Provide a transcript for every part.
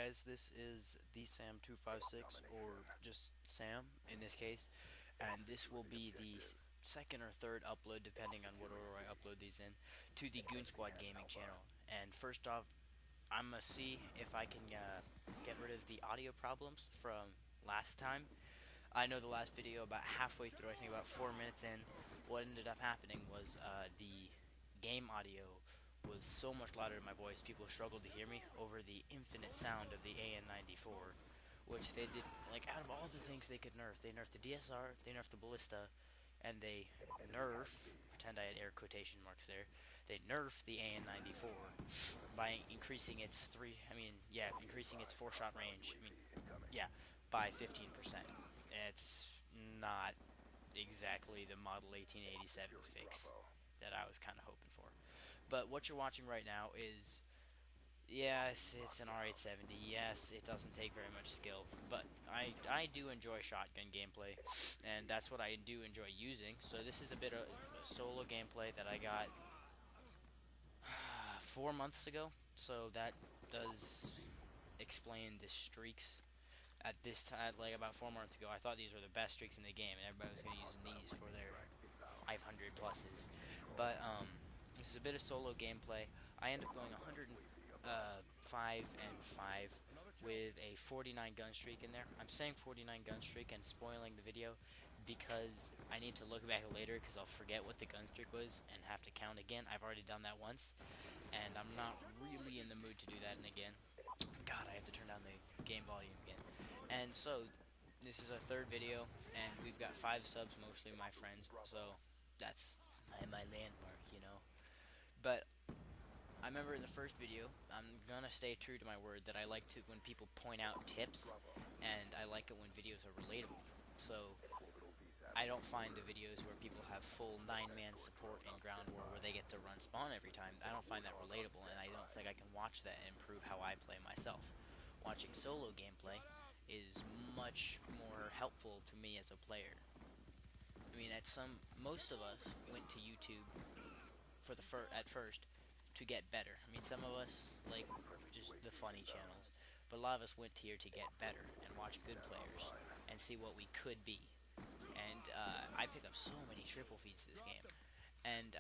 guys, this is the Sam256, or just Sam in this case, and this will be the second or third upload, depending on what order I upload these in, to the Goon Squad Gaming channel. And first off, I'm gonna see if I can get rid of the audio problems from last time. I know the last video, about halfway through, I think about 4 minutes in, what ended up happening was the game audio was so much louder than my voice, people struggled to hear me over the infinite sound of the AN-94, which they did, like, out of all the things they could nerf, they nerfed the DSR, they nerfed the Ballista, and they pretend I had air quotation marks there, they nerfed the AN-94 by increasing its 4-shot range, by 15%. It's not exactly the Model 1887 fix that I was kind of hoping for. But what you're watching right now is, yes, it's an R870. Yes, it doesn't take very much skill, but I do enjoy shotgun gameplay, and that's what I do enjoy using. So this is a bit of solo gameplay that I got 4 months ago. So that does explain the streaks. At this time, like about 4 months ago, I thought these were the best streaks in the game, and everybody was going to use these for their 500 pluses. But this is a bit of solo gameplay. I end up going 105 and 5 with a 49 gun streak in there. I'm saying 49 gun streak and spoiling the video because I need to look back later because I'll forget what the gun streak was and have to count again. I've already done that once, and I'm not really in the mood to do that again. God, I have to turn down the game volume again. And so, this is our third video, and we've got 5 subs, mostly my friends, so that's my landmark, you know. But I remember in the first video, I'm gonna stay true to my word that I like to when people point out tips, and I like it when videos are relatable. So I don't find the videos where people have full 9-man support in ground war where they get to run spawn every time. I don't find that relatable, and I don't think I can watch that and improve how I play myself. Watching solo gameplay is much more helpful to me as a player. I mean, most of us went to YouTube for at first to get better. I mean, some of us like just the funny channels, but a lot of us went here to get better and watch good players and see what we could be. And I pick up so many triple feeds this game. And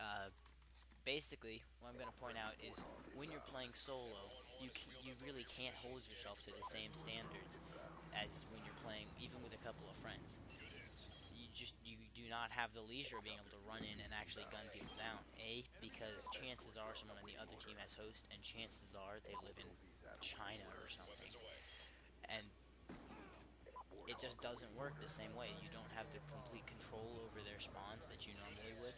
basically, what I'm going to point out is when you're playing solo, you really can't hold yourself to the same standards as when you're playing, even with a couple of friends. You do not have the leisure of being able to run in and actually gun people down. A, because chances are someone on the other team has host, and chances are they live in China or something. And it just doesn't work the same way. You don't have the complete control over their spawns that you normally would.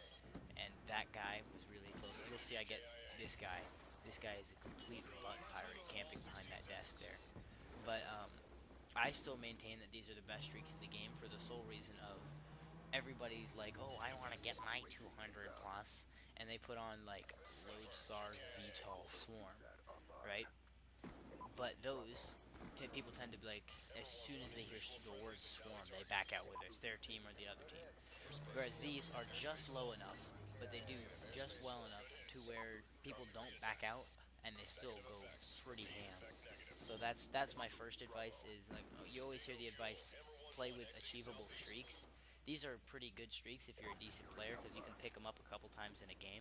And that guy was really close. You'll see I get this guy. This guy is a complete butt pirate camping behind that desk there. But I still maintain that these are the best streaks in the game for the sole reason of everybody's like, oh, I want to get my 200 plus, and they put on like Lodestar VTOL Swarm, right? But those people tend to be like, as soon as they hear the word swarm, they back out, whether it's their team or the other team. Whereas these are just low enough, but they do just well enough to where people don't back out and they still go pretty ham. So that's my first advice is, like, you always hear the advice, play with achievable streaks. These are pretty good streaks if you're a decent player because you can pick them up a couple times in a game.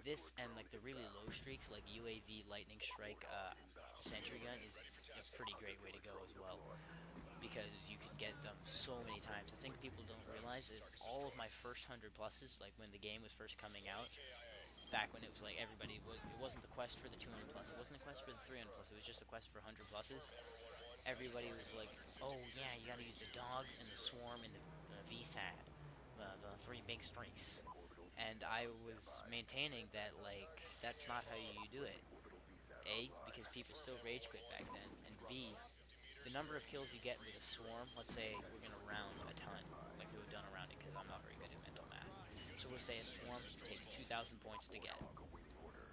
This and like the really low streaks like UAV, Lightning Strike, Sentry Gun is a pretty great way to go as well because you can get them so many times. The thing people don't realize is all of my first 100 pluses, like when the game was first coming out, back when it was like it wasn't the quest for the 200 plus, it wasn't a quest for the 300 plus, it was just a quest for 100 pluses. Everybody was like, oh yeah, you gotta use the dogs and the swarm and the VSAD, the 3 big streaks. And I was maintaining that, like, that's not how you do it. A, because people still rage quit back then, and B, the number of kills you get with a swarm, let's say we're going to round a ton, like we would have done around it because I'm not very good at mental math. So we'll say a swarm takes 2,000 points to get,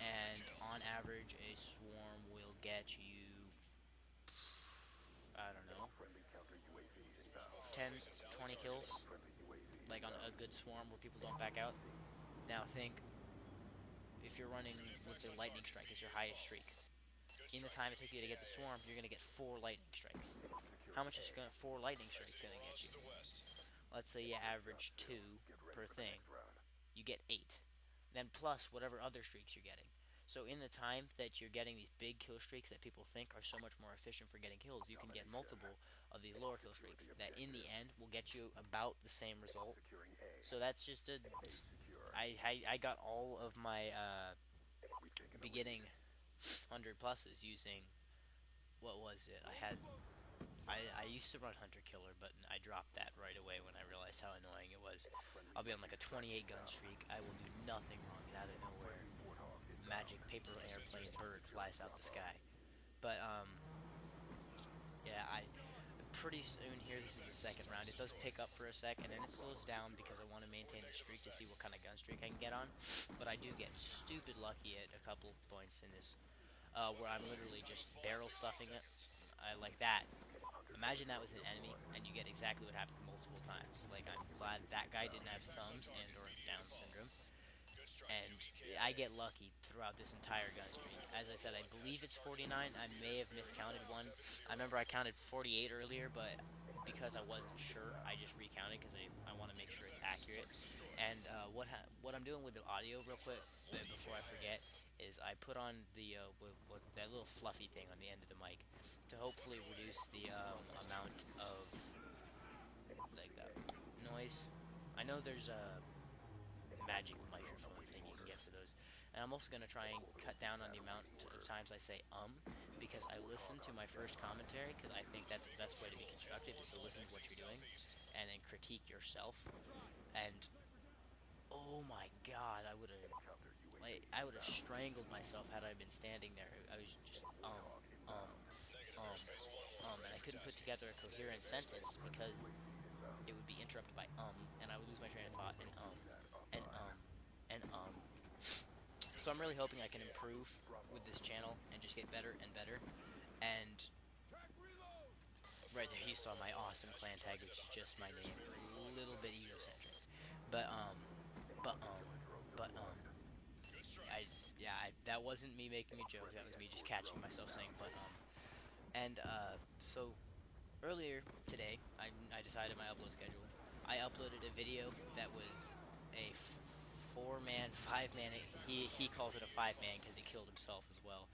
and on average a swarm will get you, I don't know, 10, 20 kills, like on a good swarm where people don't back out. Now think, if you're running, let's say Lightning Strike is your highest streak, in the time it took you to get the swarm, you're gonna get 4 lightning strikes. How much is 4 lightning strikes gonna get you? Let's say you average 2 per thing. You get 8. Then plus whatever other streaks you're getting. So in the time that you're getting these big kill streaks that people think are so much more efficient for getting kills, you can get multiple of these lower kill streaks that in the end will get you about the same result. So that's just a... I got all of my beginning 100 pluses using... What was it? I used to run Hunter Killer, but I dropped that right away when I realized how annoying it was. I'll be on like a 28 gun streak. I will do nothing wrong, and out of nowhere, magic paper airplane bird flies out the sky. But yeah, pretty soon here. This is the second round. It does pick up for a sec, and then it slows down because I want to maintain the streak to see what kind of gun streak I can get on. But I do get stupid lucky at a couple points in this, where I'm literally just barrel stuffing it, like that. Imagine that was an enemy, and you get exactly what happens multiple times. Like, I'm glad that guy didn't have thumbs and or Down syndrome. And I get lucky throughout this entire gun streak. As I said, I believe it's 49. I may have miscounted one. I remember I counted 48 earlier, but because I wasn't sure, I just recounted because I want to make sure it's accurate. And what I'm doing with the audio real quick, before I forget, is I put on the that little fluffy thing on the end of the mic to hopefully reduce the amount of like noise. I know there's a magic microphone thing you can get for those, and I'm also gonna try and cut down on the amount of times I say because I listen to my first commentary because I think that's the best way to be constructive is to listen to what you're doing and then critique yourself. And oh my god, I would have strangled myself had I been standing there. I was just and I couldn't put together a coherent sentence because it would be interrupted by and I would lose my train of thought and and So I'm really hoping I can improve with this channel and just get better and better. And right there, you saw my awesome clan tag, which is just my name, a little bit egocentric, but that wasn't me making a joke. That was me just catching myself saying And so earlier today, I decided my upload schedule. I uploaded a video that was a 4-man, 5-man. He calls it a 5-man because he killed himself as well.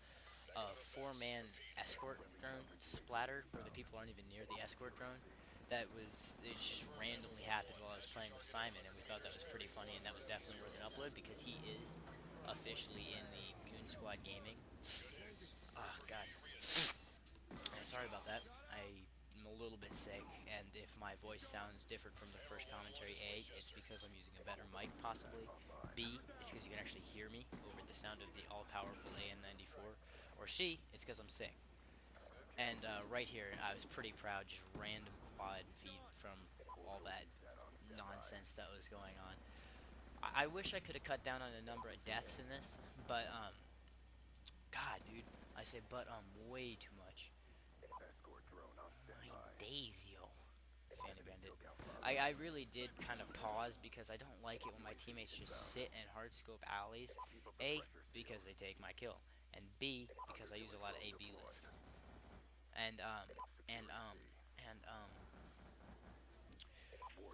A 4-man escort drone splattered where the people aren't even near the escort drone. It just randomly happened while I was playing with Simon, and we thought that was pretty funny, and that was definitely worth an upload because he is officially in the Moon Squad Gaming. Oh god. Sorry about that. I'm a little bit sick, and if my voice sounds different from the first commentary, A, it's because I'm using a better mic, possibly. B, it's because you can actually hear me over the sound of the all-powerful AN94. Or C, it's because I'm sick. And right here, I was pretty proud, just random quad feed from all that nonsense that was going on. I wish I could have cut down on the number of deaths in this, but, God, dude, I say way too much. My days, yo. Fanny Bandit. I really did kind of pause because I don't like it when my teammates just sit and hardscope alleys. A, because they take my kill, and B, because I use a lot of AB lists.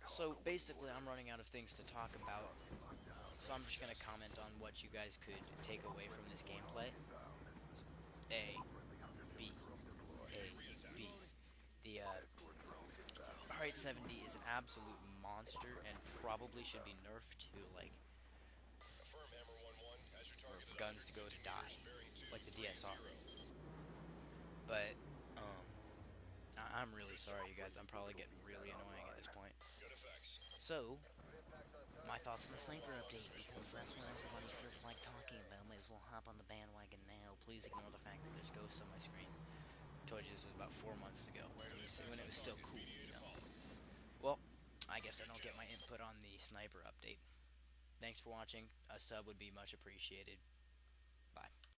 So basically I'm running out of things to talk about, so I'm just going to comment on what you guys could take away from this gameplay. A, B, A, B. The Heart 70 is an absolute monster and probably should be nerfed to, like, guns to go to die, like the DSR. But, I'm really sorry, you guys. I'm probably getting really annoying at this point. So, my thoughts on the sniper update, because that's what everybody feels like talking about. Might as well hop on the bandwagon now. Please ignore the fact that there's ghosts on my screen. I told you this was about 4 months ago, when it was still cool, you know. Well, I guess I don't get my input on the sniper update. Thanks for watching. A sub would be much appreciated.